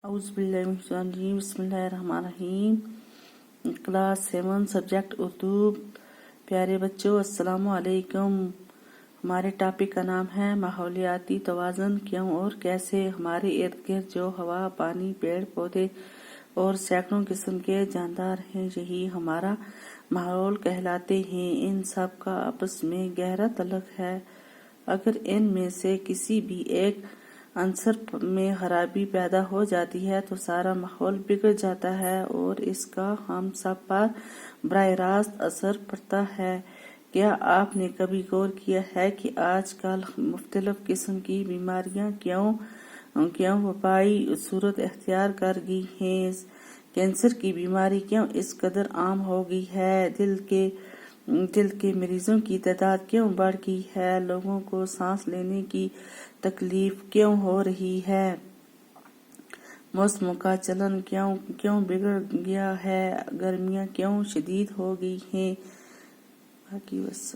औज़ुबिल्लाहिमिनश्शैतानिर्रजीम बिस्मिल्लाहिर्रहमानिर्रहीम। Class 7 subject Urdu. प्यारे बच्चों, अस्सलामु अलैकुम। हमारे टॉपिक का नाम है माहौलियाती तवाज़ुन। क्यों और कैसे हमारे इर्द गिर्द जो हवा, पानी, पेड़ पौधे और सैकड़ों किस्म के जानदार हैं, यही हमारा माहौल कहलाते हैं। इन सब का आपस में गहरा तल्लुक है। अगर इनमें से किसी भी एक अंसर में खराबी पैदा हो जाती है तो सारा माहौल बिगड़ जाता है और इसका हम सब पर बराह रास्त असर पड़ता है। क्या आपने कभी गौर किया है कि आजकल मुख्तलिफ किस्म की बीमारियां क्यों वबाई सूरत इख्तियार कर गई हैं? कैंसर की बीमारी क्यों इस कदर आम हो गई है? दिल के मरीजों की तादाद क्यों बढ़ गई है? लोगों को सांस लेने की तकलीफ क्यों हो रही है? मौसमों का चलन क्यों बिगड़ गया है? गर्मियां क्यों शदीद हो गई हैं? बाकी बस।